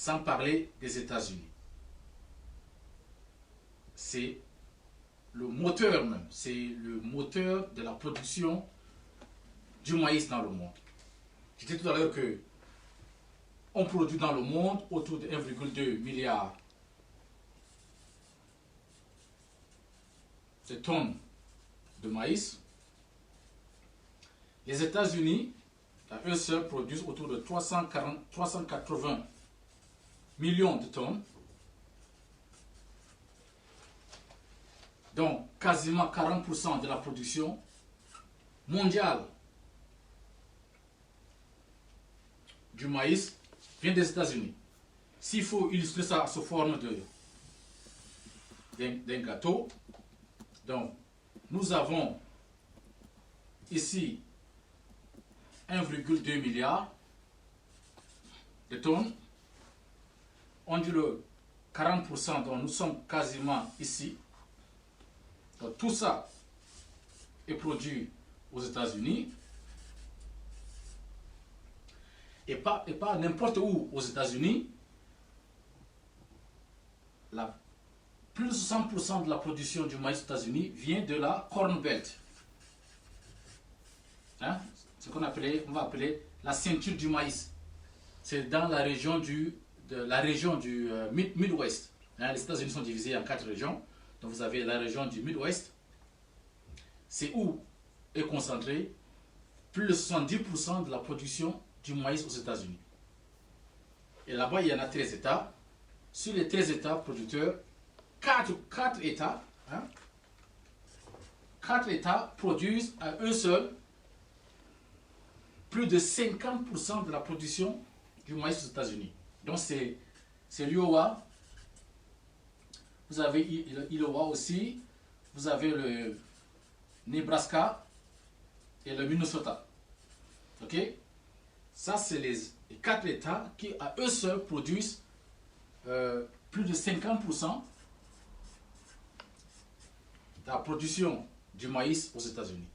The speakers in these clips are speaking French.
sans parler des États-Unis. C'est le moteur même, c'est le moteur de la production du maïs dans le monde. Je disais tout à l'heure que on produit dans le monde autour de 1,2 milliard de tonnes de maïs. Les États-Unis, à eux seuls, produisent autour de 380 millions de tonnes. Donc, quasiment 40% de la production mondiale du maïs vient des États-Unis. S'il faut illustrer ça sous forme d'un gâteau, donc nous avons ici 1,2 milliard de tonnes. On dit le 40%, donc nous sommes quasiment ici. Donc tout ça est produit aux États-Unis. Et pas n'importe où aux États-Unis. Plus de 60% de la production du maïs aux États-Unis vient de la Corn Belt. Hein? Ce qu'on va appeler la ceinture du maïs. C'est dans la région du Midwest. Hein? Les États-Unis sont divisés en 4 régions. Donc vous avez la région du Midwest. C'est où est concentré plus de 70% de la production du maïs aux États-Unis. Et là-bas, il y en a 13 États. Sur les 13 États producteurs, 4 États, hein, 4 États produisent à eux seuls plus de 50% de la production du maïs aux États-Unis. Donc c'est l'Iowa, vous avez l'Iowa aussi, vous avez le Nebraska et le Minnesota. Ok? Ça, c'est les 4 États qui, à eux seuls, produisent plus de 50% de la production du maïs aux États-Unis.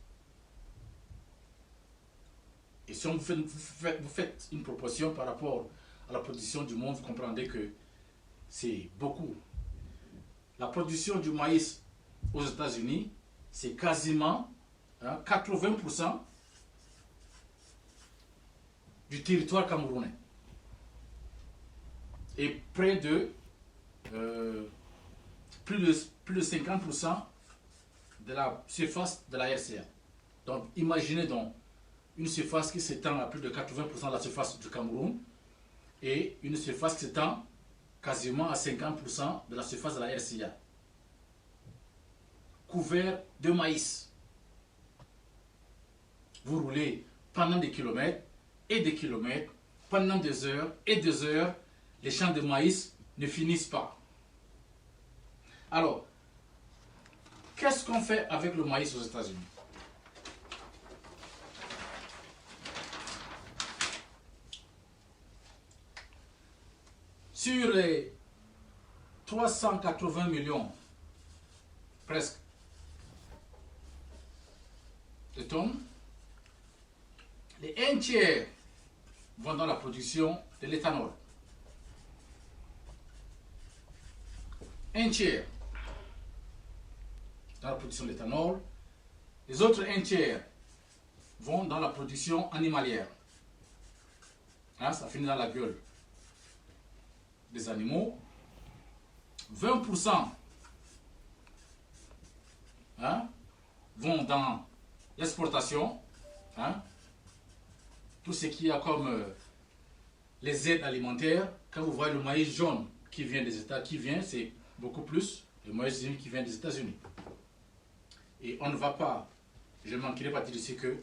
Et si vous faites une proportion par rapport à la production du monde, vous comprendrez que c'est beaucoup. La production du maïs aux États-Unis, c'est quasiment 80% du territoire camerounais. Et près de plus de 50% de la surface de la RCA. Donc imaginez donc une surface qui s'étend à plus de 80% de la surface du Cameroun et une surface qui s'étend quasiment à 50% de la surface de la RCA. Couvert de maïs. Vous roulez pendant des kilomètres et des kilomètres, pendant des heures et des heures, les champs de maïs ne finissent pas. Alors, qu'est-ce qu'on fait avec le maïs aux États-Unis? Sur les 380 millions, presque, de tonnes, les 1 tiers vont dans la production de l'éthanol. 1 tiers dans la production de l'éthanol. Les autres 1 tiers vont dans la production animalière. Hein, ça finit dans la gueule des animaux. 20% hein, vont dans l'exportation. Hein, tout ce qui a comme les aides alimentaires. Quand vous voyez le maïs jaune qui vient des États, c'est beaucoup plus le maïs qui vient des États-Unis. Et on ne va pas, je ne manquerai pas de dire ici que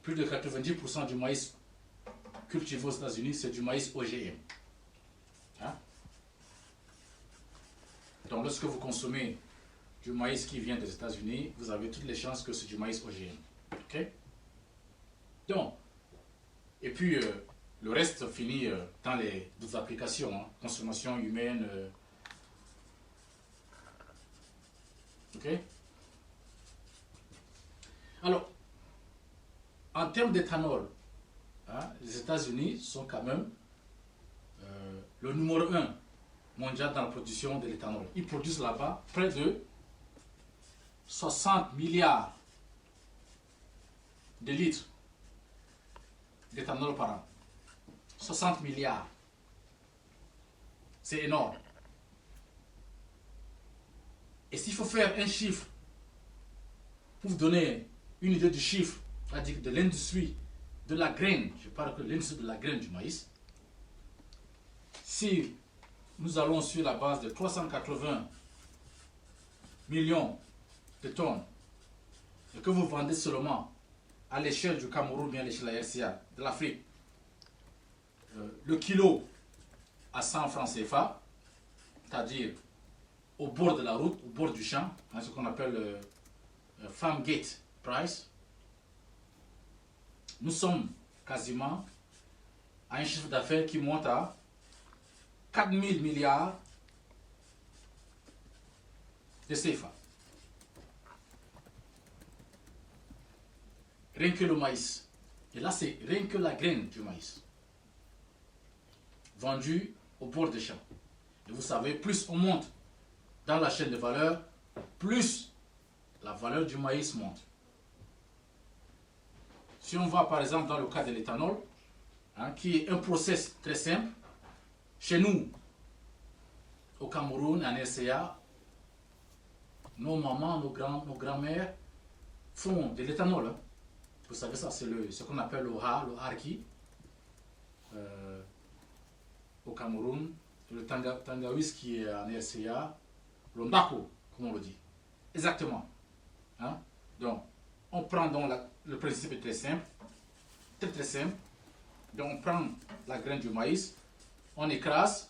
plus de 90% du maïs cultivé aux États-Unis, c'est du maïs OGM. Hein? Donc lorsque vous consommez du maïs qui vient des États-Unis, vous avez toutes les chances que c'est du maïs OGM. Ok? Donc, et puis le reste finit dans les d'autres applications, hein, consommation humaine. Ok? Alors, en termes d'éthanol, hein, les États-Unis sont quand même le numéro 1 mondial dans la production de l'éthanol. Ils produisent là-bas près de 60 milliards de litres d'éthanol par an. 60 milliards. C'est énorme. Et s'il faut faire un chiffre pour vous donner une idée du chiffre, c'est-à-dire de l'industrie de la graine, je parle que l'industrie de la graine du maïs, si nous allons sur la base de 380 millions de tonnes et que vous vendez seulement à l'échelle du Cameroun, bien à l'échelle de la RCA, de l'Afrique, le kilo à 100 francs CFA, c'est-à-dire au bord de la route, au bord du champ, ce qu'on appelle farm gate price, nous sommes quasiment à un chiffre d'affaires qui monte à 4 000 milliards de CFA. Rien que le maïs. Et là, c'est rien que la graine du maïs. Vendue au bord des champs. Et vous savez, plus on monte dans la chaîne de valeur, plus la valeur du maïs monte. Si on va par exemple dans le cas de l'éthanol, qui est un process très simple, chez nous, au Cameroun, en RCA, nos mamans, nos grands-mères font de l'éthanol. Vous savez, ça c'est ce qu'on appelle le harki au Cameroun, le tangawis qui est en RCA, le ndako, comme on le dit. Exactement. Donc, on prend donc le principe est très simple, très simple. Donc, on prend la graine du maïs, on écrase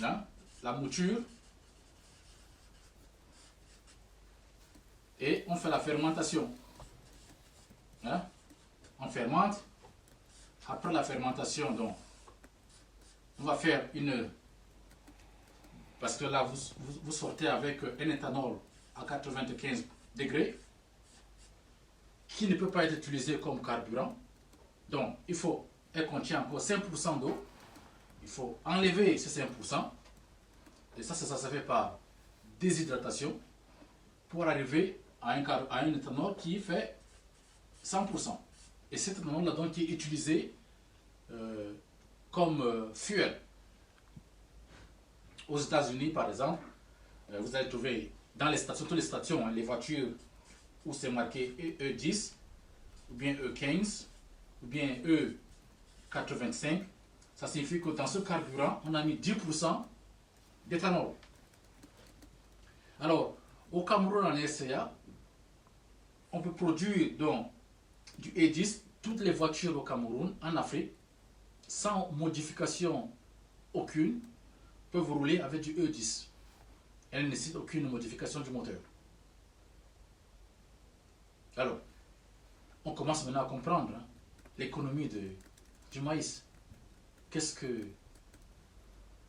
la mouture et on fait la fermentation. On fermente. Après la fermentation, donc, on va faire une... Parce que là, vous sortez avec un éthanol à 95 degrés qui ne peut pas être utilisé comme carburant. Donc, elle contient encore 5% d'eau. Il faut enlever ces 5%. Et ça se fait par déshydratation pour arriver à un éthanol qui fait 100%. Et cet éthanol-là, donc, qui est utilisé comme fuel. Aux États-Unis, par exemple, vous allez trouver dans les stations, toutes les stations, les voitures où c'est marqué E10, ou bien E15, ou bien E85. Ça signifie que dans ce carburant, on a mis 10% d'éthanol. Alors, au Cameroun, en RCA, on peut produire donc du E10, toutes les voitures au Cameroun, en Afrique, sans modification aucune, peuvent rouler avec du E10. Elle ne nécessite aucune modification du moteur. Alors, on commence maintenant à comprendre l'économie du maïs.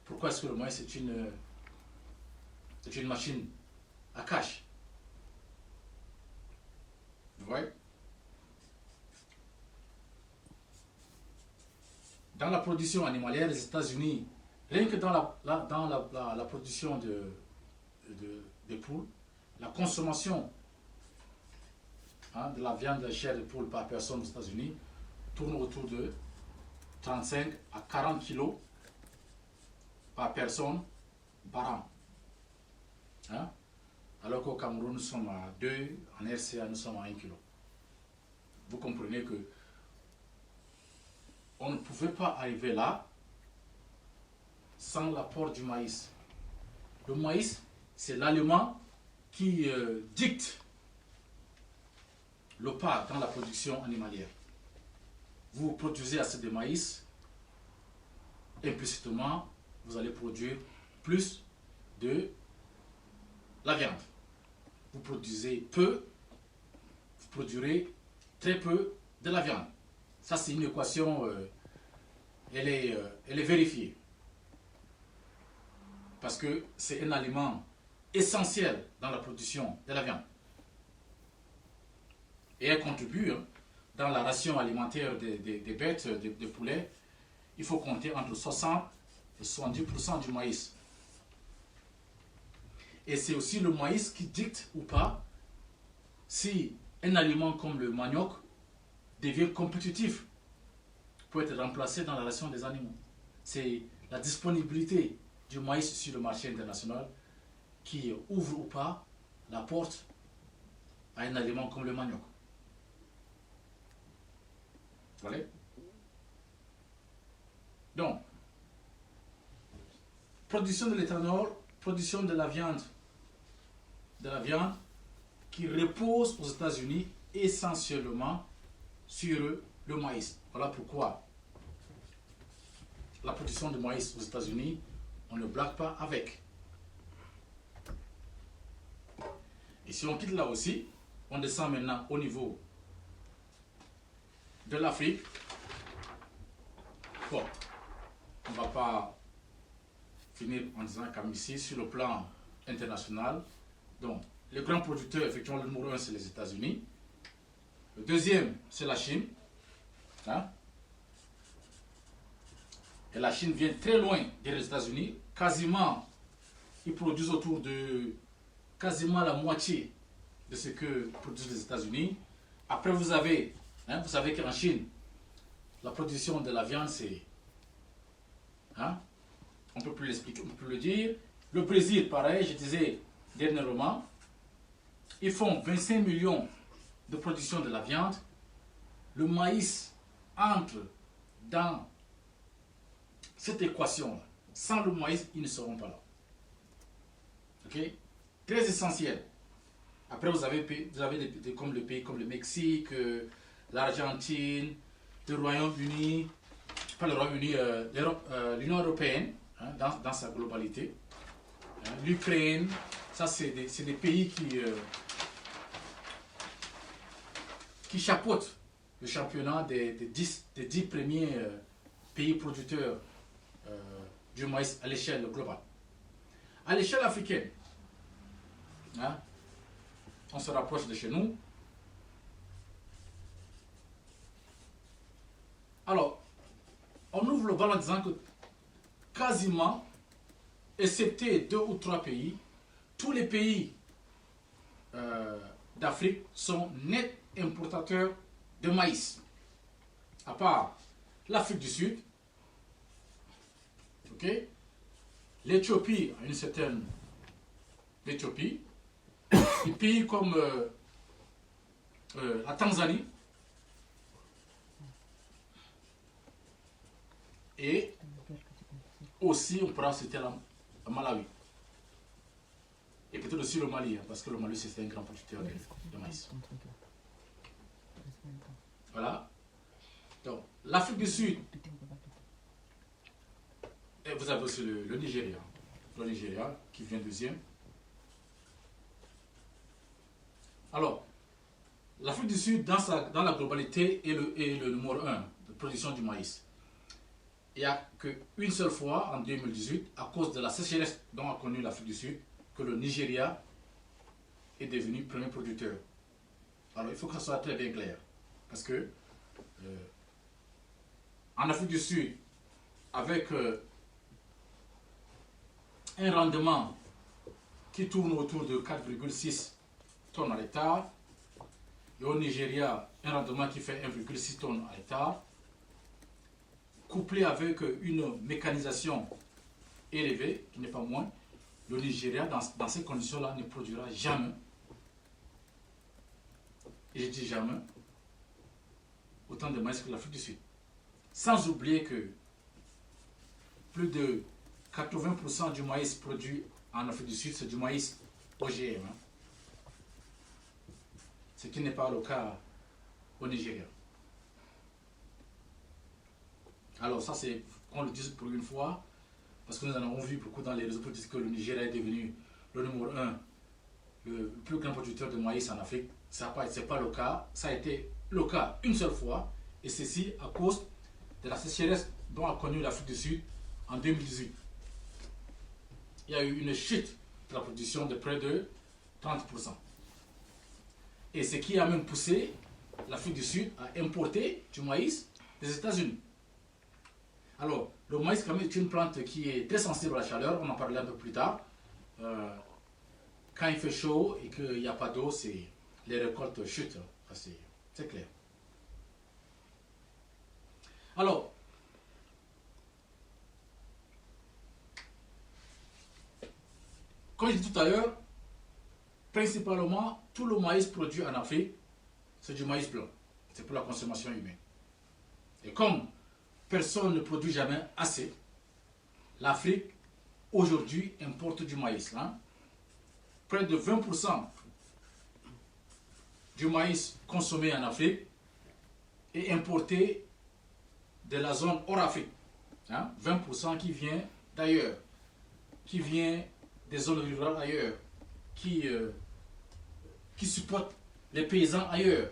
Pourquoi est-ce que le maïs est une machine à cash? Vous voyez? Dans la production animalière, les États-Unis, rien que dans la production de poules, la consommation de la viande de chair de poule par personne aux États-Unis tourne autour de 35 à 40 kilos par personne par an. Alors qu'au Cameroun, nous sommes à 2, en RCA, nous sommes à 1 kilo. Vous comprenez que on ne pouvait pas arriver là sans l'apport du maïs. Le maïs, c'est l'aliment qui dicte le pas dans la production animalière. Vous produisez assez de maïs, implicitement, vous allez produire plus de la viande. Vous produisez peu, vous produirez très peu de la viande. Ça, c'est une équation, elle est vérifiée. Parce que c'est un aliment essentiel dans la production de la viande. Et elle contribue dans la ration alimentaire des bêtes, des poulets. il faut compter entre 60 et 70% du maïs. Et c'est aussi le maïs qui dicte ou pas si un aliment comme le manioc devient compétitif pour être remplacé dans la ration des animaux. C'est la disponibilité du maïs sur le marché international qui ouvre ou pas la porte à un aliment comme le manioc. Voilà. Donc, production de l'éthanol, production de la viande qui repose aux États-Unis essentiellement sur le maïs. Voilà pourquoi la production de maïs aux États-Unis, on ne blague pas avec. Et si on quitte là aussi, on descend maintenant au niveau de l'Afrique. Bon, on ne va pas finir en disant comme ici, sur le plan international. Donc, le grand producteur, effectivement, le numéro 1, c'est les États-Unis. Le deuxième, c'est la Chine. Hein? Et la Chine vient très loin des États-Unis. Quasiment, ils produisent autour de quasiment la moitié de ce que produisent les États-Unis. Après, vous savez qu'en Chine, la production de la viande, c'est... Hein? On ne peut plus l'expliquer, on ne peut plus le dire. Le Brésil, pareil, je disais dernièrement, ils font 25 millions de production de la viande. Le maïs entre dans cette équation-là. Sans le maïs, ils ne seront pas là. Ok? Très essentiel. Après, vous avez comme le pays comme le Mexique, l'Argentine, le Royaume-Uni, pas le Royaume-Uni, l'Union européenne, hein, dans sa globalité. Hein, l'Ukraine, ça c'est des pays qui chapeautent le championnat des 10 premiers pays producteurs du maïs à l'échelle globale. À l'échelle africaine, hein, on se rapproche de chez nous. Alors, on ouvre le bal en disant que quasiment, excepté 2 ou 3 pays, tous les pays d'Afrique sont nets importateurs de maïs. À part l'Afrique du Sud, okay, l'Éthiopie, une certaine l'Éthiopie, des pays comme la Tanzanie, et aussi on pourra citer la Malawi. Et peut-être aussi le Mali, hein, parce que le Mali c'est un grand producteur de maïs. Voilà. Donc, l'Afrique du Sud, et vous avez aussi le Nigeria. Le Nigeria qui vient deuxième. Alors, l'Afrique du Sud, dans la globalité, est le numéro 1 de production du maïs. Il n'y a qu'une seule fois, en 2018, à cause de la sécheresse dont a connu l'Afrique du Sud, que le Nigeria est devenu premier producteur. Alors, il faut que ça soit très bien clair. Parce que, en Afrique du Sud, avec un rendement qui tourne autour de 4,6 tonnes à l'hectare, et au Nigeria, un rendement qui fait 1,6 tonnes à l'hectare, couplé avec une mécanisation élevée, qui n'est pas moins, le Nigeria, dans ces conditions-là, ne produira jamais, et je dis jamais, autant de maïs que l'Afrique du Sud. Sans oublier que plus de 80% du maïs produit en Afrique du Sud, c'est du maïs OGM. Hein. Ce qui n'est pas le cas au Nigeria. Alors ça c'est, qu'on le dise pour une fois, parce que nous en avons vu beaucoup dans les réseaux politiques que le Nigeria est devenu le numéro 1, le plus grand producteur de maïs en Afrique. Ce n'est pas le cas, ça a été le cas une seule fois, et ceci à cause de la sécheresse dont a connu l'Afrique du Sud en 2018. Il y a eu une chute de la production de près de 30%. Et ce qui a même poussé l'Afrique du Sud à importer du maïs des États-Unis. Alors, le maïs quand même est une plante qui est très sensible à la chaleur, on en parlera un peu plus tard. Quand il fait chaud et qu'il n'y a pas d'eau, les récoltes chutent, c'est clair. Alors, comme je disais tout à l'heure, principalement, tout le maïs produit en Afrique, c'est du maïs blanc. C'est pour la consommation humaine. Et comme personne ne produit jamais assez, l'Afrique, aujourd'hui, importe du maïs. Hein. Près de 20% du maïs consommé en Afrique est importé de la zone hors Afrique. Hein. 20% qui vient d'ailleurs, qui vient des zones rurales ailleurs, qui supportent les paysans ailleurs.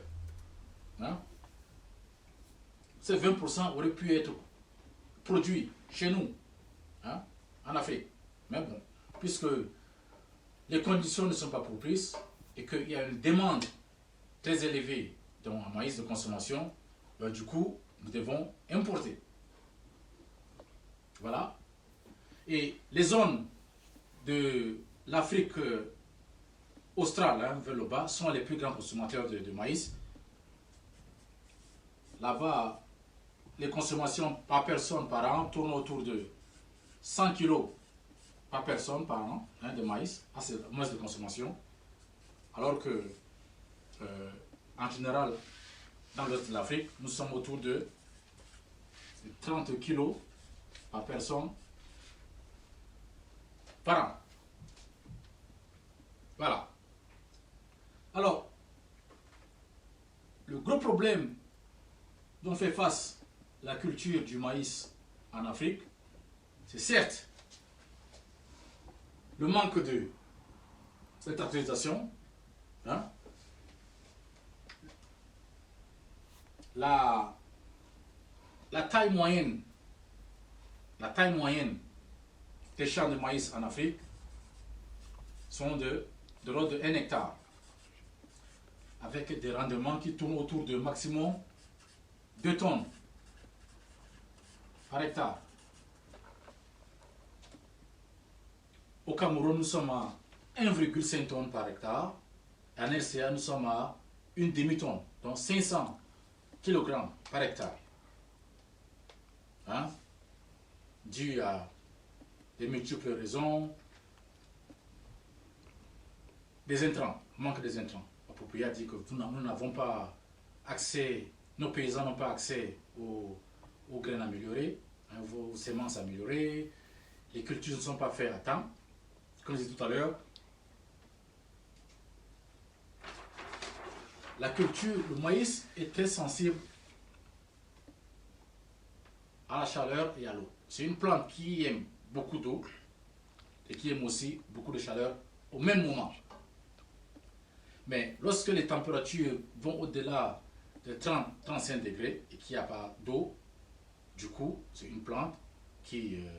Hein. Ces 20% auraient pu être produits chez nous, hein, en Afrique. Mais bon, puisque les conditions ne sont pas propices et qu'il y a une demande très élevée en maïs de consommation, ben, du coup, nous devons importer. Voilà. Et les zones de l'Afrique australe, hein, vers le bas, sont les plus grands consommateurs de maïs. Là-bas, les consommations par personne par an tournent autour de 100 kg par personne par an, hein, de maïs, c'est moins de consommation. Alors que, en général, dans l'ouest de l'Afrique, nous sommes autour de 30 kg par personne par an. Voilà. Alors, le gros problème dont fait face la culture du maïs en Afrique, c'est certes le manque de cette actualisation, hein, la taille moyenne des champs de maïs en Afrique sont de l'ordre de 1 hectare, avec des rendements qui tournent autour de maximum 2 tonnes par hectare. Au Cameroun, nous sommes à 1,5 tonnes par hectare. En RCA, nous sommes à une demi-tonne, donc 500 kg par hectare. Hein? Dû à des multiples raisons, des intrants, manque des intrants. La propriétaire dit que nous n'avons pas accès, nos paysans n'ont pas accès aux graines améliorées, hein, aux semences améliorées, les cultures ne sont pas faites à temps. Comme je disais tout à l'heure, la culture, le maïs est très sensible à la chaleur et à l'eau. C'est une plante qui aime beaucoup d'eau et qui aime aussi beaucoup de chaleur au même moment. Mais lorsque les températures vont au-delà de 30-35 degrés et qu'il n'y a pas d'eau, du coup, c'est une plante qui ne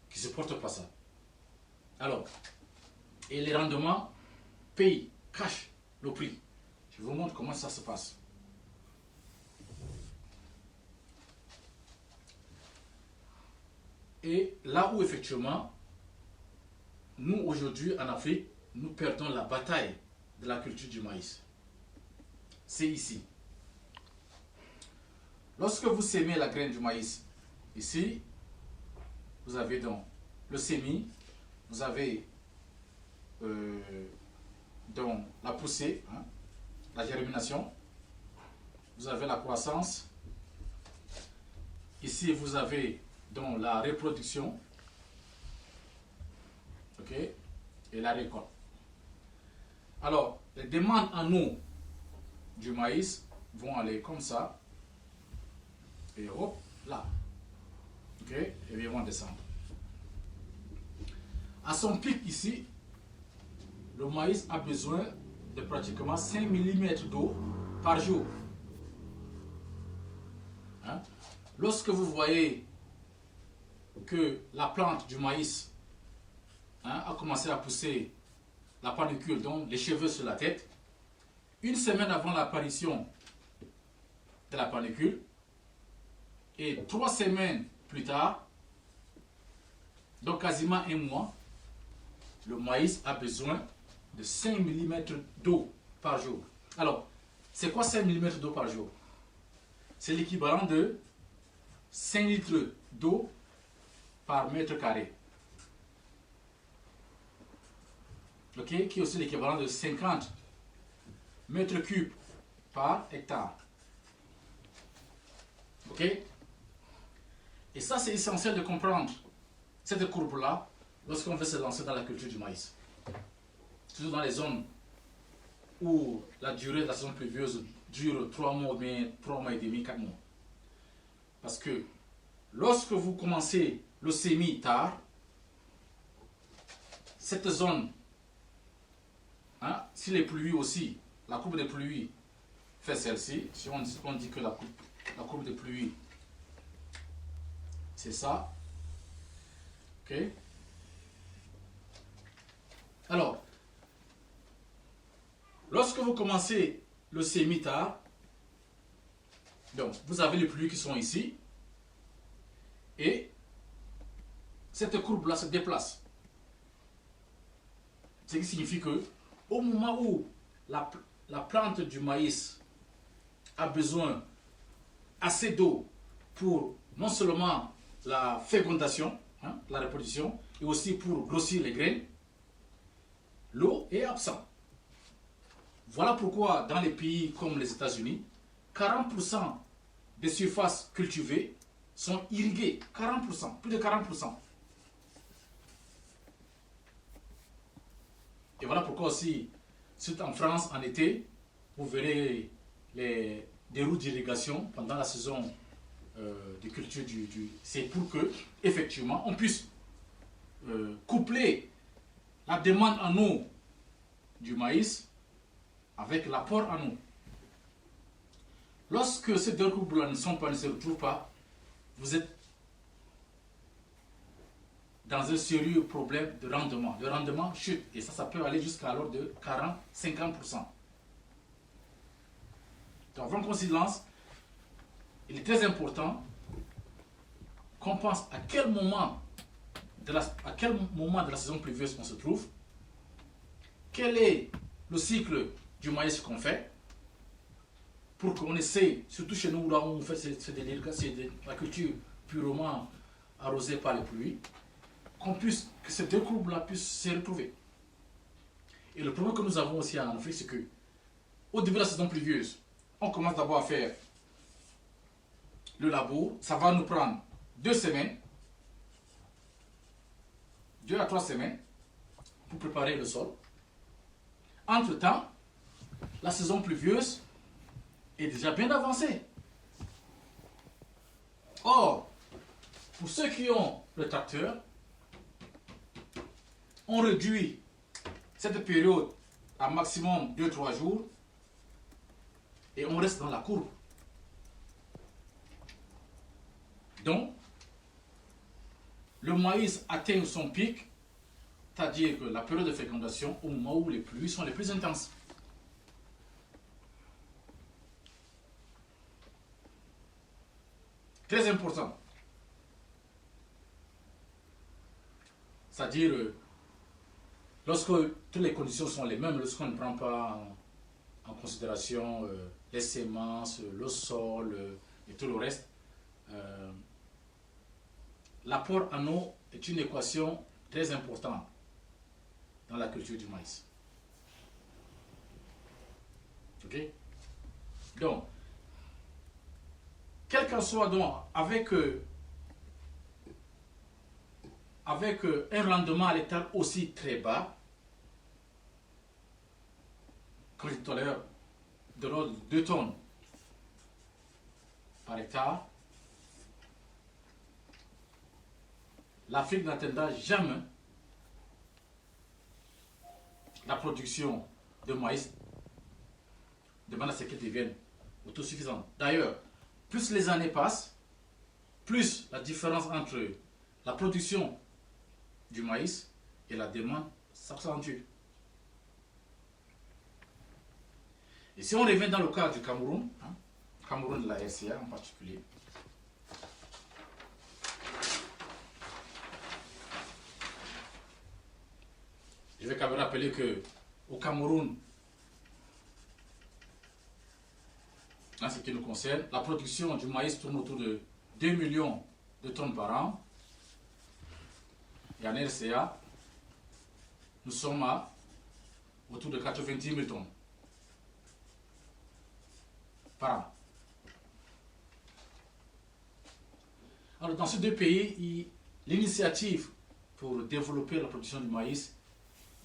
supporte pas ça. Alors, et les rendements cachent le prix. Je vous montre comment ça se passe. Et là où effectivement, nous aujourd'hui en Afrique, nous perdons la bataille de la culture du maïs. C'est ici. Lorsque vous sémez la graine du maïs, ici, vous avez donc le semis, vous avez donc la poussée, hein, la germination, vous avez la croissance, ici vous avez donc la reproduction, ok, et la récolte. Alors, les demandes en eau du maïs vont aller comme ça, et hop, là, ok, et ils vont descendre. À son pic ici, le maïs a besoin de pratiquement 5 mm d'eau par jour. Hein? Lorsque vous voyez que la plante du maïs, hein, a commencé à pousser la panicule, donc les cheveux sur la tête, une semaine avant l'apparition de la panicule, Et 3 semaines plus tard, donc quasiment un mois, le maïs a besoin de 5 mm d'eau par jour. Alors, c'est quoi 5 mm d'eau par jour? C'est l'équivalent de 5 litres d'eau par mètre carré. Ok, qui est aussi l'équivalent de 50 mètres cubes par hectare. Ok? Et ça, c'est essentiel de comprendre cette courbe-là lorsqu'on veut se lancer dans la culture du maïs. Surtout dans les zones où la durée de la saison pluvieuse dure 3 mois, mais 3 mois et demi, 4 mois. Parce que lorsque vous commencez le semis tard, cette zone, hein, si les pluies aussi, la courbe des pluies fait celle-ci, si on dit que la courbe des pluies, c'est ça. Ok? Alors, lorsque vous commencez le semis tard, donc vous avez les pluies qui sont ici, et cette courbe-là se déplace. Ce qui signifie que au moment où la plante du maïs a besoin assez d'eau pour non seulement la fécondation, hein, la reproduction, et aussi pour grossir les graines, l'eau est absente. Voilà pourquoi dans les pays comme les États-Unis, 40% des surfaces cultivées sont irriguées. 40%, plus de 40%. Et voilà pourquoi aussi, surtout en France, en été, vous verrez des routes d'irrigation pendant la saison de culture c'est pour que, effectivement, on puisse coupler la demande en eau du maïs avec l'apport en eau. Lorsque ces deux couples-là ne se retrouvent pas, vous êtes dans un sérieux problème de rendement. Le rendement chute et ça peut aller jusqu'à l'ordre de 40-50%. Donc avant qu'on s'y lance, il est très important qu'on pense à quel moment de la saison pluvieuse on se trouve, quel est le cycle du maïs qu'on fait, pour qu'on essaie, surtout chez nous là où on fait la culture purement arrosée par les pluies, que ces deux courbes-là puissent se retrouver. Et le problème que nous avons aussi en Afrique, c'est que au début de la saison pluvieuse, on commence d'abord à faire le labour. Ça va nous prendre 2 semaines, 2 à 3 semaines pour préparer le sol. Entre-temps, la saison pluvieuse est déjà bien avancée. Or, pour ceux qui ont le tracteur, on réduit cette période à maximum 2-3 jours et on reste dans la courbe. Donc, le maïs atteint son pic, c'est-à-dire que la période de fécondation au moment où les pluies sont les plus intenses. Très important. C'est-à-dire, lorsque toutes les conditions sont les mêmes, lorsqu'on ne prend pas en considération les semences, le sol et tout le reste, l'apport en eau est une équation très importante dans la culture du maïs. Ok? Donc, quel qu'en soit donc, avec un rendement à l'hectare aussi très bas, comme je disais tout à l'heure, de l'ordre de 2 tonnes par hectare, l'Afrique n'atteindra jamais la production de maïs de manière à ce qu'elle devienne autosuffisante. D'ailleurs, plus les années passent, plus la différence entre la production du maïs et la demande s'accentue. Et si on revient dans le cas du Cameroun, Cameroun de la RCA en particulier, vais quand même rappeler qu'au Cameroun, en ce qui nous concerne, la production du maïs tourne autour de 2 millions de tonnes par an. Et en RCA, nous sommes à autour de 90 000 tonnes par an. Alors dans ces deux pays, l'initiative pour développer la production du maïs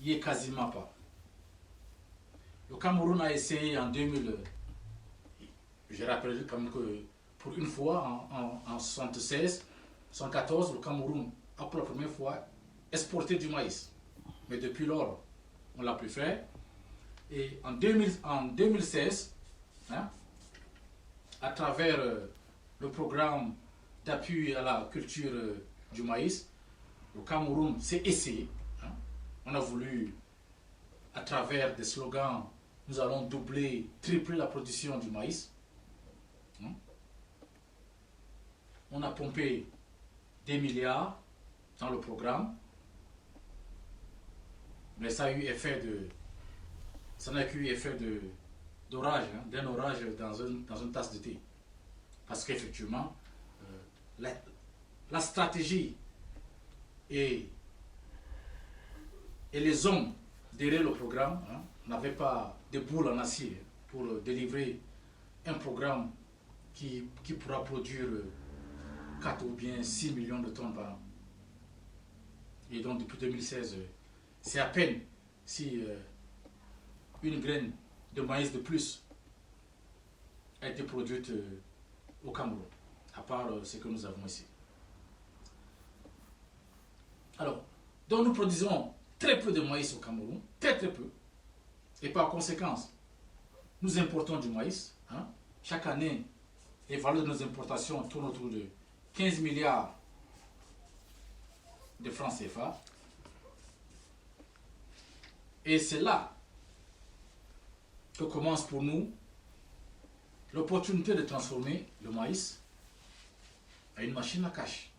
n'y est quasiment pas. Le Cameroun a essayé en 2000, je rappelle quand même que pour une fois, en 76, 74, le Cameroun a pour la première fois exporté du maïs. Mais depuis lors, on ne l'a plus fait. Et en 2016, hein, à travers le programme d'appui à la culture du maïs, le Cameroun s'est essayé. Hein. On a voulu, à travers des slogans, nous allons doubler, tripler la production du maïs. Hein. On a pompé des milliards dans le programme, mais ça a eu effet ça n'a eu effet d'orage, hein, d'un orage dans une tasse de thé. Parce qu'effectivement, la stratégie et les hommes derrière le programme, hein, n'avaient pas de boules en acier pour délivrer un programme qui pourra produire 4 ou bien 6 millions de tonnes par an. Et donc depuis 2016, c'est à peine si une graine de maïs de plus a été produite au Cameroun, à part ce que nous avons ici. Alors, donc nous produisons très peu de maïs au Cameroun, très peu, et par conséquence, nous importons du maïs. Hein. Chaque année, les valeurs de nos importations tournent autour de 15 milliards de francs CFA. Et c'est là que commence pour nous l'opportunité de transformer le maïs en une machine à cash.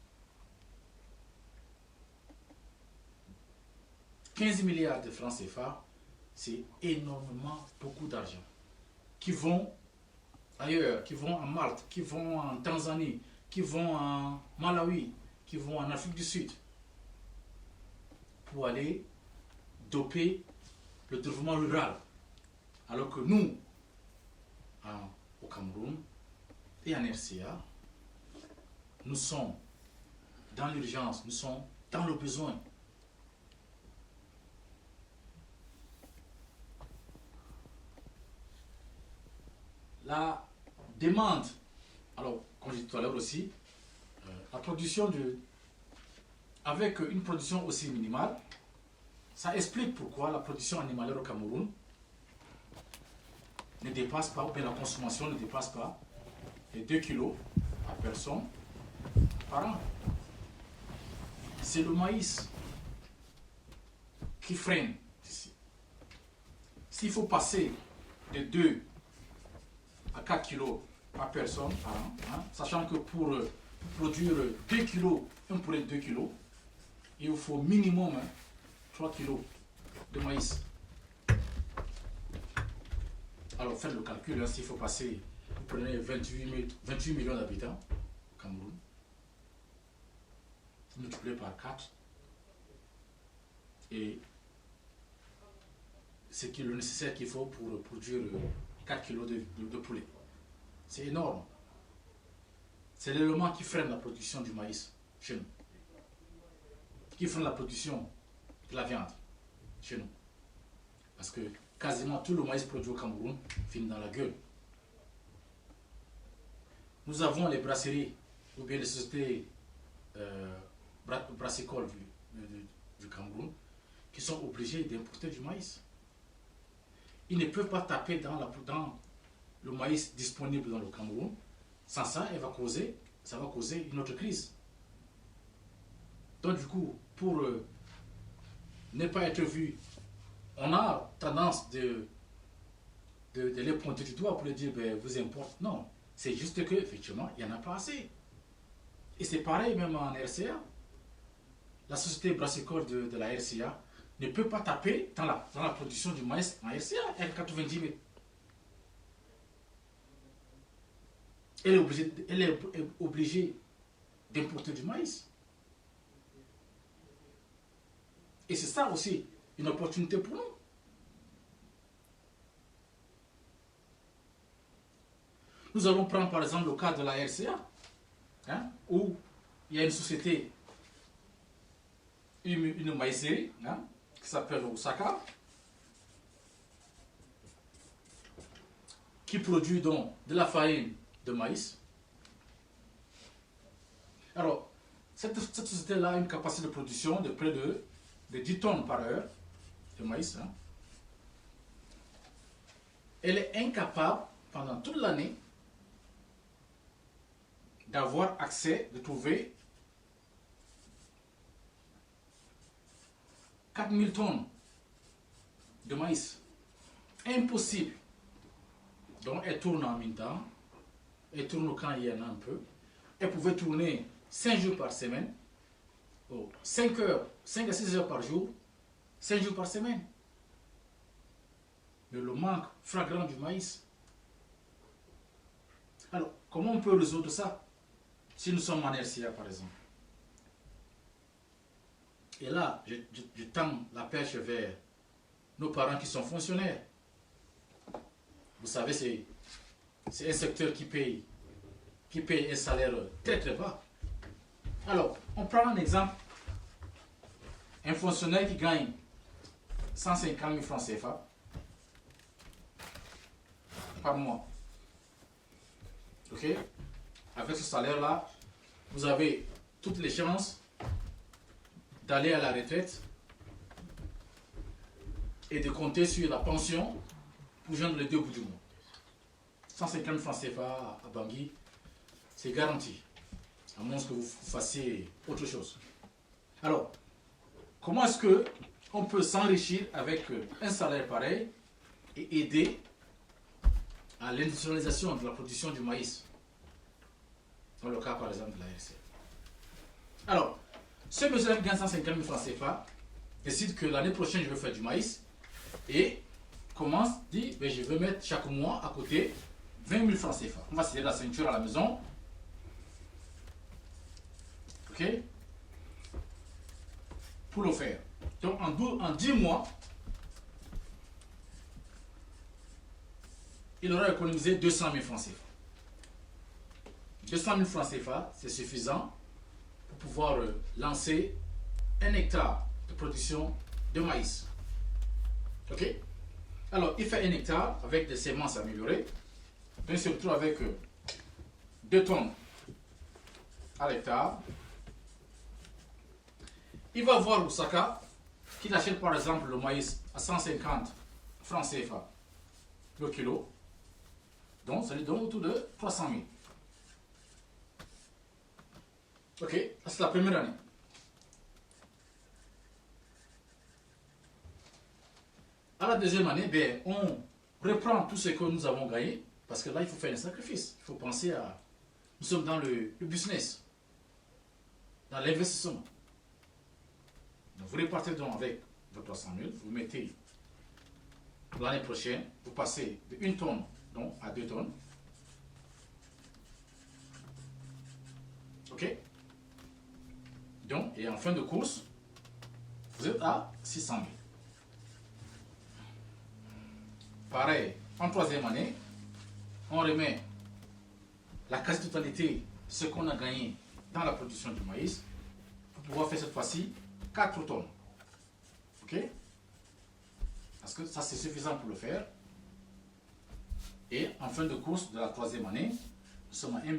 15 milliards de francs CFA, c'est énormément beaucoup d'argent qui vont ailleurs, qui vont en Malte, qui vont en Tanzanie, qui vont en Malawi, qui vont en Afrique du Sud pour aller doper le développement rural. Alors que nous, au Cameroun et en RCA, nous sommes dans l'urgence, nous sommes dans le besoin. La demande, alors comme je disais tout à l'heure aussi, la production avec une production aussi minimale, ça explique pourquoi la production animalière au Cameroun ne dépasse pas, ou bien la consommation ne dépasse pas les 2 kilos par personne par an. C'est le maïs qui freine ici. S'il faut passer de 2 à 4 kilos par personne par an, hein, sachant que pour produire 2 kilos, un poulet de 2 kilos, il vous faut minimum 3 kilos de maïs. Alors faites le calcul, hein, s'il faut passer, vous prenez 28 millions d'habitants au Cameroun, vous multipliez par 4, et c'est le nécessaire qu'il faut pour produire 4 kilos de poulet. C'est énorme. C'est l'élément qui freine la production du maïs chez nous, qui freine la production de la viande chez nous. Parce que quasiment tout le maïs produit au Cameroun finit dans la gueule. Nous avons les brasseries ou bien les sociétés brassicoles du Cameroun qui sont obligées d'importer du maïs. Ils ne peuvent pas taper dans le maïs disponible dans le Cameroun. Sans ça, ça va causer une autre crise. Donc du coup, pour ne pas être vu, on a tendance de les pointer du doigt pour les dire, ben, vous importez. Non, c'est juste qu'effectivement, il n'y en a pas assez. Et c'est pareil même en RCA. La société brassicole de la RCA ne peut pas taper dans la production du maïs en RCA, elle est 90 000. Elle est obligée d'importer du maïs. Et c'est ça aussi une opportunité pour nous. Nous allons prendre par exemple le cas de la RCA, hein, où il y a une société, une maïserie, hein, qui s'appelle Osaka, qui produit donc de la farine de maïs. Alors, cette société-là a une capacité de production de près de 10 tonnes par heure de maïs. Hein. Elle est incapable, pendant toute l'année, d'avoir accès, de trouver 4000 tonnes de maïs. Impossible. Donc, elle tourne en mi-temps, elle tourne quand il y en a un peu. Elle pouvait tourner 5 jours par semaine, 5 à 6 heures par jour, 5 jours par semaine. Mais le manque flagrant du maïs. Alors, comment on peut résoudre ça? Si nous sommes en RCA, par exemple. Et là, je tends la perche vers nos parents qui sont fonctionnaires. Vous savez, c'est un secteur qui paye un salaire très très bas. Alors, on prend un exemple. Un fonctionnaire qui gagne 150 000 francs CFA par mois. Ok? Avec ce salaire-là, vous avez toutes les chances d'aller à la retraite et de compter sur la pension pour joindre les deux bouts du monde. 150 000 francs CFA à Bangui, c'est garanti, à moins que vous fassiez autre chose. Alors, comment est-ce qu'on peut s'enrichir avec un salaire pareil et aider à l'industrialisation de la production du maïs? Dans le cas, par exemple, de la RCA. Alors, ce monsieur qui gagne 150 000 francs CFA décide que l'année prochaine, je vais faire du maïs et dit, je vais mettre chaque mois à côté 20 000 francs CFA. On va serrer la ceinture à la maison. OK? Pour le faire. Donc, en 10 mois, il aura économisé 200 000 francs CFA. 200 000 francs CFA, c'est suffisant pour pouvoir lancer 1 hectare de production de maïs. Ok? Alors, il fait 1 hectare avec des semences améliorées. Donc, il se retrouve avec 2 tonnes à l'hectare. Il va voir Osaka, qu'il achète par exemple le maïs à 150 francs CFA le kilo. Donc, ça lui donne autour de 300 000. Ok, c'est la première année. À la deuxième année, on reprend tout ce que nous avons gagné, parce que là, il faut faire un sacrifice. Il faut penser à... Nous sommes dans le business, dans l'investissement. Donc, vous repartez donc avec vos 300 000, vous mettez l'année prochaine, vous passez de 1 tonne donc, à 2 tonnes. Ok? Donc, et en fin de course, vous êtes à 600 000. Pareil, en troisième année, on remet la quasi-totalité de ce qu'on a gagné dans la production du maïs pour pouvoir faire cette fois-ci 4 tonnes. Ok? Parce que ça, c'est suffisant pour le faire. Et en fin de course de la troisième année, nous sommes à 1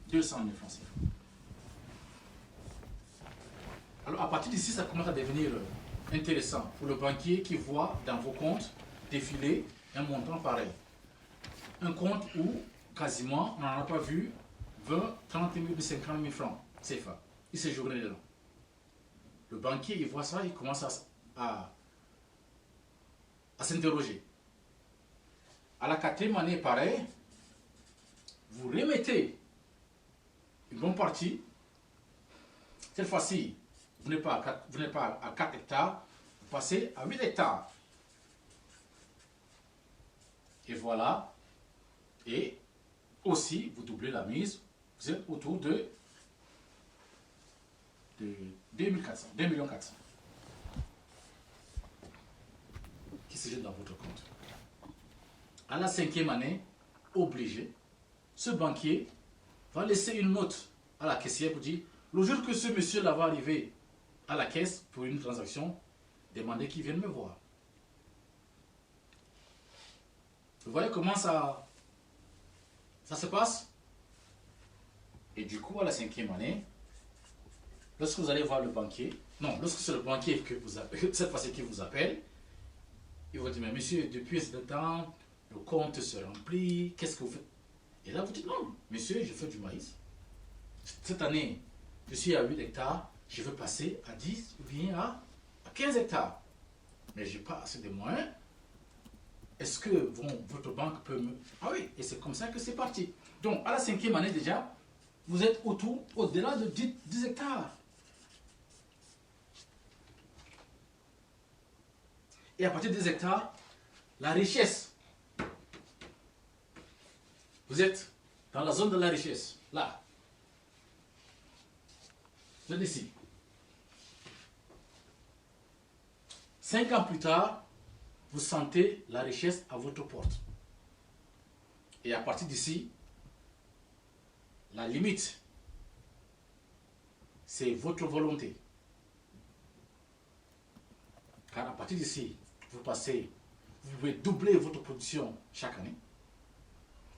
200 000 francs CFA. Alors, à partir d'ici, ça commence à devenir intéressant pour le banquier qui voit dans vos comptes défiler un montant pareil. Un compte où, quasiment, on n'en a pas vu 20, 30 000, 50 000 francs CFA. Il s'est journé là. Le banquier, il voit ça, il commence à s'interroger. À la 4e année, pareil, vous remettez une bonne partie. Cette fois-ci, Vous n'êtes pas, à 4 hectares, vous passez à 8 hectares. Et voilà. Et aussi, vous doublez la mise, vous êtes autour de 2400, 2 400 000 qui se jettent dans votre compte. À la 5e année, obligé, ce banquier va laisser une note à la caissière pour dire, le jour que ce monsieur-là va arriver à la caisse pour une transaction, demandez qu'il vienne me voir. Vous voyez comment ça se passe? Et du coup, à la 5e année, lorsque vous allez voir le banquier, non, lorsque c'est le banquier que vous appelez, cette fois-ci qui vous appelle, il va dire, mais monsieur, depuis ce temps, le compte se remplit, qu'est-ce que vous faites? Et là, vous dites, non, monsieur, je fais du maïs. Cette année, je suis à 8 hectares, je veux passer à 10 ou bien à 15 hectares. Mais je n'ai pas assez de moyens. Est-ce que votre banque peut me... Ah oui, et c'est comme ça que c'est parti. Donc, à la 5e année déjà, vous êtes au-delà de 10 hectares. Et à partir de 10 hectares, la richesse. Vous êtes dans la zone de la richesse. Là. Vous êtes ici. 5 ans plus tard, vous sentez la richesse à votre porte. Et à partir d'ici, la limite, c'est votre volonté. Car à partir d'ici, vous pouvez doubler votre production chaque année.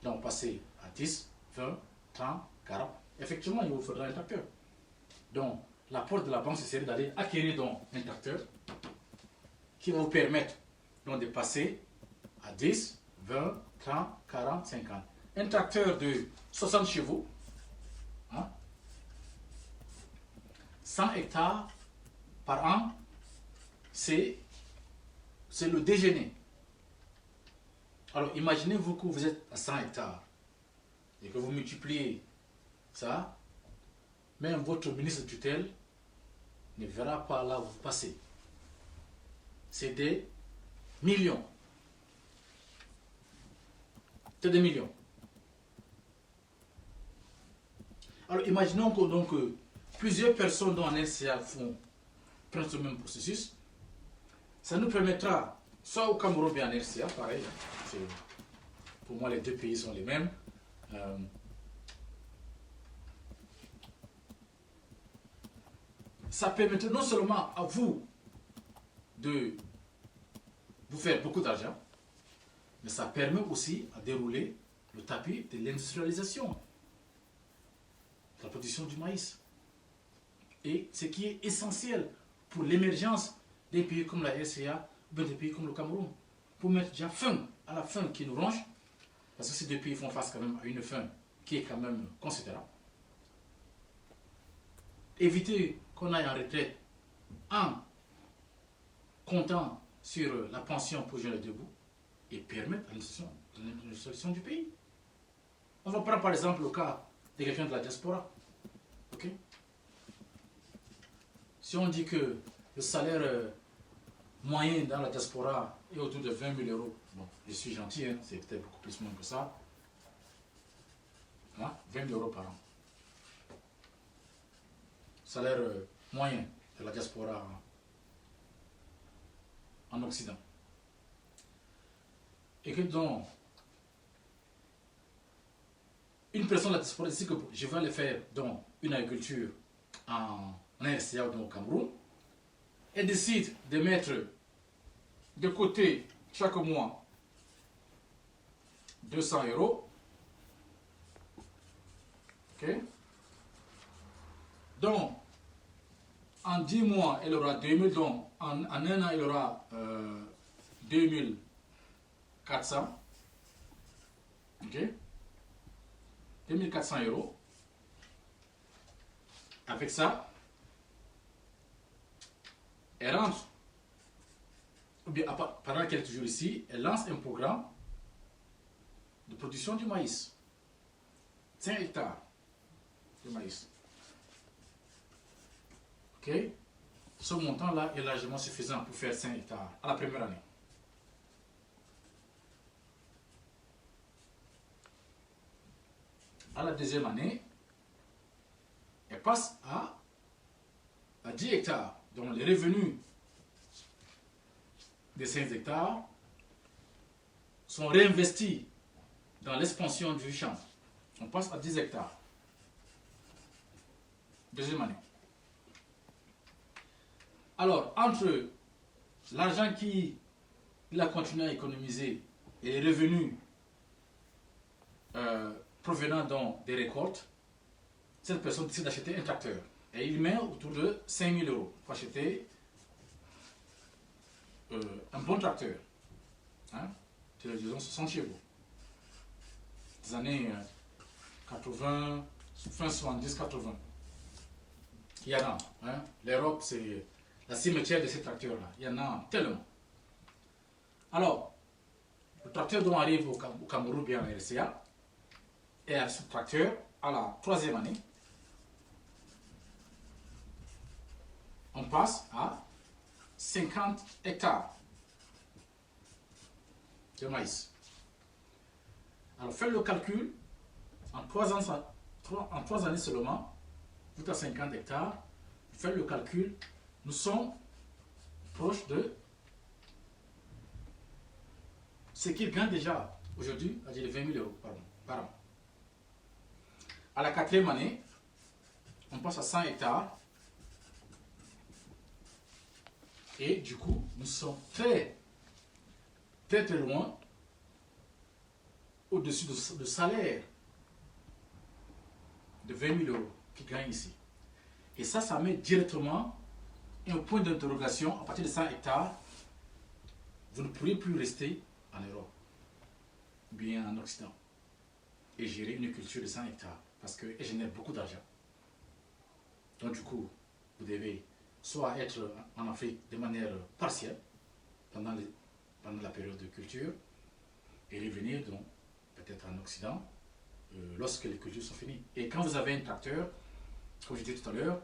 Donc, passez à 10, 20, 30, 40. Effectivement, il vous faudra un tracteur. Donc, l'apport de la banque, c'est d'aller acquérir donc un tracteur qui va vous permettre donc de passer à 10, 20, 30, 40, 50. Un tracteur de 60 chevaux, 100 hectares par an, c'est le déjeuner. Alors, imaginez-vous que vous êtes à 100 hectares et que vous multipliez ça, même votre ministre de tutelle ne verra pas là où vous passez. C'est des millions. C'est des millions. Alors, imaginons que donc, plusieurs personnes dans un LCA prennent ce même processus. Ça nous permettra, soit au Cameroun bien en RCA, pareil, pour moi les deux pays sont les mêmes. Ça permettrait non seulement à vous de vous faire beaucoup d'argent, mais ça permet aussi à dérouler le tapis de l'industrialisation, de la production du maïs. Et ce qui est essentiel pour l'émergence des pays comme la RCA ou des pays comme le Cameroun, pour mettre déjà fin à la faim qui nous ronge, parce que ces deux pays font face quand même à une faim qui est quand même considérable. Éviter qu'on aille en retraite en comptant sur la pension pour jeunes debout et permettre l'industrialisation du pays. On va prendre par exemple le cas de quelqu'un de la diaspora. Okay? Si on dit que le salaire moyen dans la diaspora est autour de 20 000 euros, bon, je suis gentil, hein, c'est peut-être beaucoup plus moins que ça, 20 000 euros par an. Salaire moyen de la diaspora en Occident. Et que donc, une personne de la diaspora dit que je vais aller faire donc, une agriculture en RCA ou au Cameroun, et décide de mettre de côté chaque mois 200 euros. Ok? Donc, en 10 mois, elle aura 2000, donc en un an, elle aura 2400. Ok? 2400 euros. Avec ça, elle rentre, ou bien pendant qu'elle est toujours ici, elle lance un programme de production du maïs. 5 hectares de maïs. Ok? ce montant-là est largement suffisant pour faire 5 hectares à la première année. À la deuxième année, elle passe à 10 hectares. Donc les revenus des 5 hectares sont réinvestis dans l'expansion du champ. On passe à 10 hectares. Deuxième année. Alors, entre l'argent qu'il a continué à économiser et les revenus provenant donc des récoltes, cette personne décide d'acheter un tracteur. Et il met autour de 5 000 € pour acheter un bon tracteur. Hein, disons 60 chevaux. Des années 80, fin 70-80. Il y en a. Hein. L'Europe, c'est la cimetière de ces tracteurs-là. Il y en a tellement. Alors, le tracteur dont arrive au Cameroun, bien en RCA, et à ce tracteur, à la troisième année, on passe à 50 hectares de maïs. Alors, faites le calcul, en 3 années seulement, tout à 50 hectares, faites le calcul, nous sommes proches de ce qu'il gagne déjà aujourd'hui, à dire 20 000 € par an. À la quatrième année, on passe à 100 hectares. Et du coup, nous sommes très loin au-dessus du salaire de 20 000 € qu'il gagne ici. Et ça met directement un point d'interrogation. À partir de 100 hectares, vous ne pourrez plus rester en Europe, bien en Occident, et gérer une culture de 100 hectares, parce qu'elle génère beaucoup d'argent. Donc du coup, vous devez soit être en Afrique de manière partielle, pendant la période de culture, et revenir donc peut-être en Occident, lorsque les cultures sont finies. Et quand vous avez un tracteur, comme je disais tout à l'heure,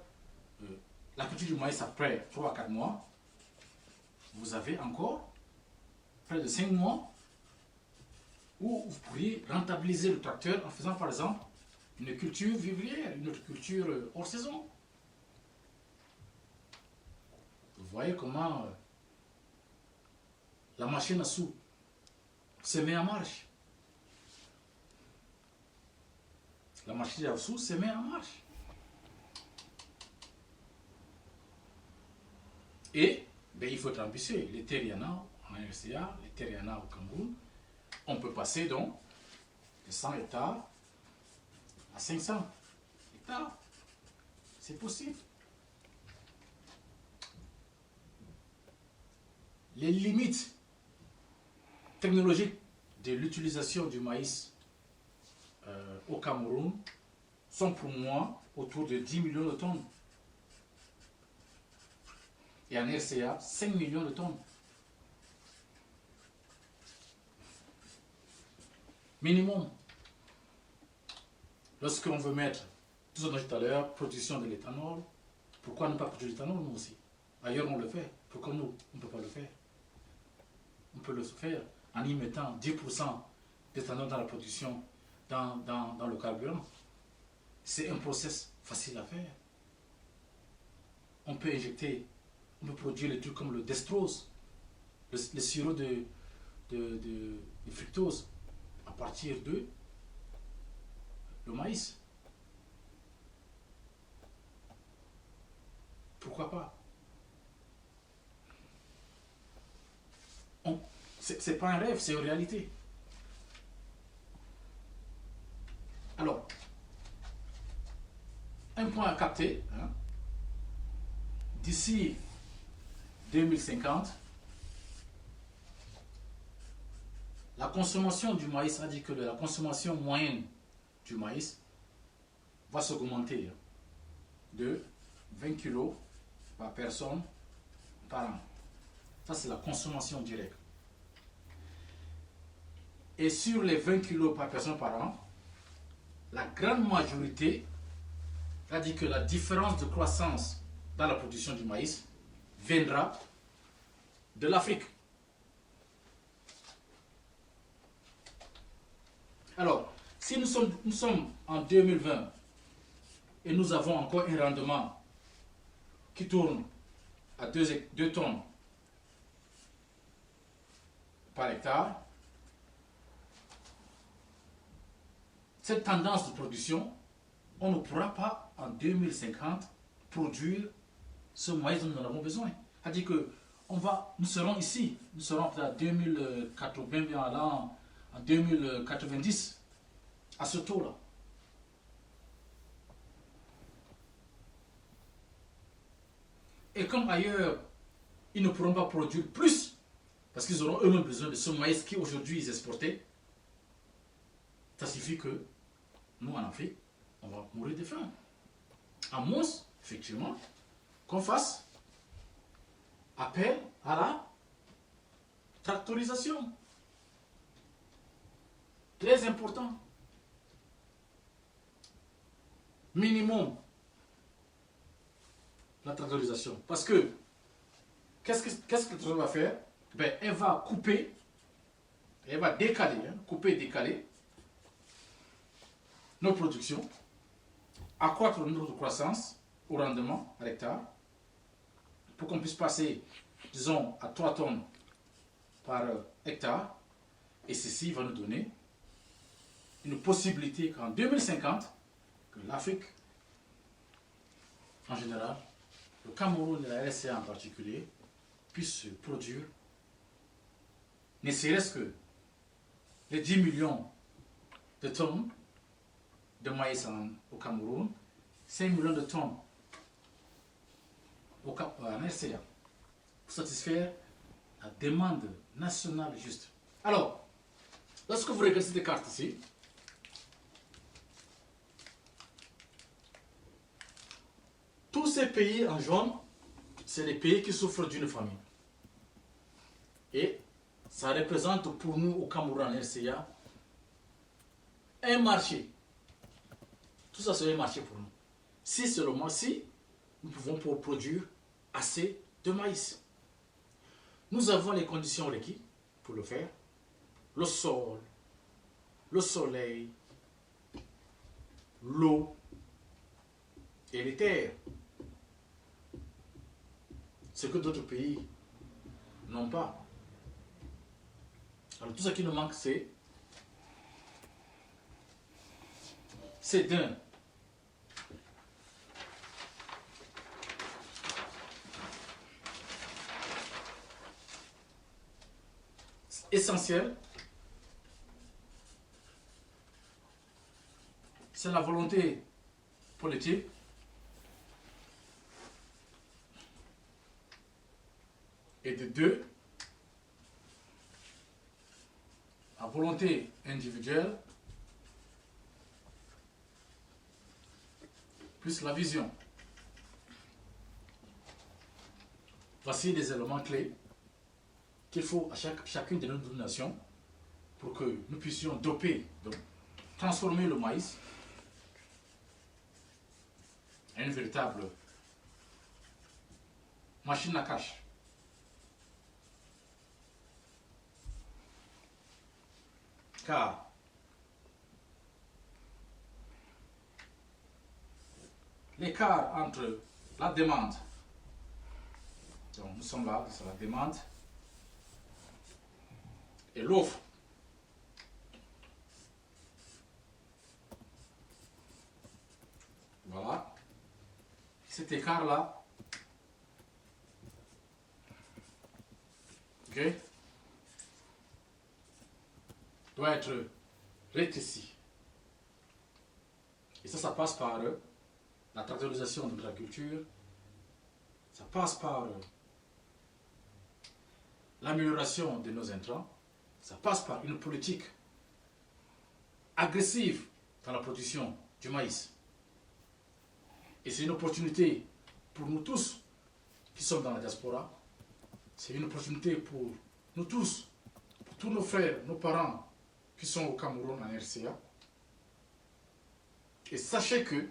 la culture du maïs après 3 à 4 mois, vous avez encore près de 5 mois où vous pourriez rentabiliser le tracteur en faisant par exemple une culture vivrière, une autre culture hors saison. Vous voyez comment la machine à sous se met en marche. La machine à sous se met en marche. Et il faut être ambitieux. Les terres, il y en a en RCA, les terres, il y en a au Cameroun. On peut passer donc de 100 hectares à 500 hectares. C'est possible. Les limites technologiques de l'utilisation du maïs au Cameroun sont pour moi autour de 10 millions de tonnes. Et en RCA, 5 millions de tonnes. Minimum. Lorsqu'on veut mettre, tout ce dont je disais tout à l'heure, production de l'éthanol, pourquoi ne pas produire l'éthanol nous aussi? Ailleurs on le fait. Pourquoi nous, on ne peut pas le faire? On peut le faire en y mettant 10% d'éthanol dans la production, dans le carburant. C'est un process facile à faire. On peut injecter, on peut produire des trucs comme le dextrose, le sirop de fructose à partir de le maïs. Pourquoi pas? C'est pas un rêve, c'est une réalité. Alors, un point à capter, hein, d'ici 2050, la consommation du maïs, a dit que la consommation moyenne du maïs va s'augmenter de 20 kg par personne par an. Ça, c'est la consommation directe. Et sur les 20 kg par personne par an, la grande majorité a dit que la différence de croissance dans la production du maïs viendra de l'Afrique. Alors, si nous sommes en 2020 et nous avons encore un rendement qui tourne à 2 tonnes par hectare, cette tendance de production, on ne pourra pas en 2050 produire ce maïs dont nous en avons besoin. C'est-à-dire que nous serons ici, nous serons peut-être en 2080, bien allant en 2090, à ce taux-là. Et comme ailleurs, ils ne pourront pas produire plus, parce qu'ils auront eux-mêmes besoin de ce maïs qui aujourd'hui est exporté, ça signifie que nous, en Afrique, on va mourir de faim. À moins, effectivement, qu'on fasse appel à la tractorisation. Très important. Minimum la tractorisation. Parce que, qu'est-ce que la tractorisation va faire? Ben, elle va couper, elle va décaler, couper et décaler nos productions, accroître le niveau de croissance au rendement à l'hectare, pour qu'on puisse passer, disons, à 3 tonnes par hectare, et ceci va nous donner une possibilité qu'en 2050, que l'Afrique en général, le Cameroun et la RSA en particulier, puissent produire, ne serait-ce que les 10 millions de tonnes de maïs au Cameroun, 5 millions de tonnes en RCA, pour satisfaire la demande nationale juste. Alors, lorsque vous regardez cette carte ici, tous ces pays en jaune, c'est les pays qui souffrent d'une famine. Et ça représente pour nous au Cameroun en RCA un marché. Tout ça, c'est un marché pour nous. Si seulement si nous pouvons produire assez de maïs. Nous avons les conditions requises pour le faire. Le sol, le soleil, l'eau et les terres. Ce que d'autres pays n'ont pas. Alors tout ce qui nous manque, c'est d'un essentiel, c'est la volonté politique et de deux, la volonté individuelle plus la vision. Voici les éléments clés qu'il faut à chacune de nos nations pour que nous puissions doper, donc transformer le maïs en une véritable machine à cash. Car l'écart entre la demande, donc nous sommes là, c'est la demande, et l'offre, voilà, cet écart-là, ok, doit être rétréci. Et ça passe par la tractorisation de notre agriculture, ça passe par l'amélioration de nos intrants, ça passe par une politique agressive dans la production du maïs. Et c'est une opportunité pour nous tous qui sommes dans la diaspora, c'est une opportunité pour nous tous, pour tous nos frères, nos parents qui sont au Cameroun en RCA. Et sachez que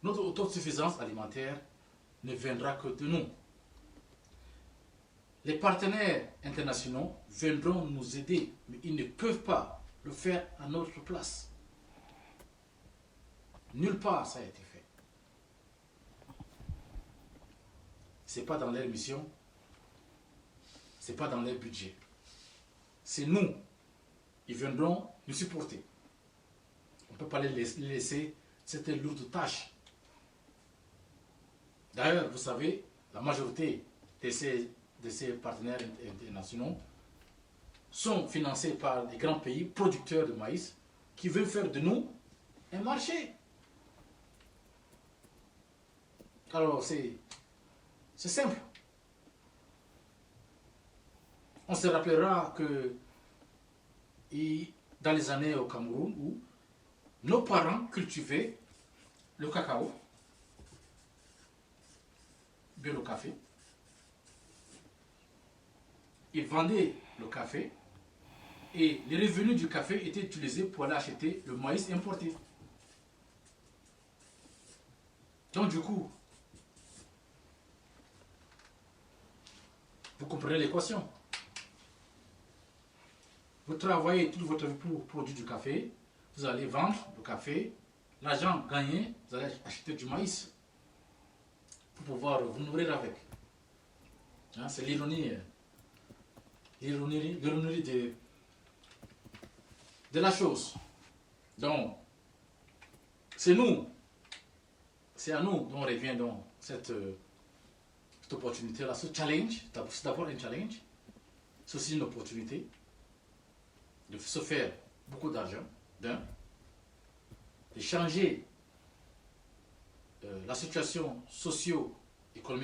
notre autosuffisance alimentaire ne viendra que de nous. Les partenaires internationaux viendront nous aider, mais ils ne peuvent pas le faire à notre place. Nulle part ça a été fait. Ce n'est pas dans leur mission, ce n'est pas dans leur budget. C'est nous. Ils viendront nous supporter. On ne peut pas les laisser cette lourde tâche. D'ailleurs, vous savez, la majorité de ces partenaires internationaux sont financés par des grands pays producteurs de maïs qui veulent faire de nous un marché. Alors, c'est simple. On se rappellera que dans les années au Cameroun où nos parents cultivaient le cacao, bien le café. Ils vendaient le café et les revenus du café étaient utilisés pour aller acheter le maïs importé. Donc du coup, vous comprenez l'équation. Vous travaillez toute votre vie pour produire du café, vous allez vendre le café, l'argent gagné, vous allez acheter du maïs pour pouvoir vous nourrir avec. Hein, c'est l'ironie de la chose. Donc, c'est à nous dont revient donc cette opportunité-là, ce challenge. C'est d'abord un challenge, c'est aussi une opportunité de se faire beaucoup d'argent, de changer la situation socio-économique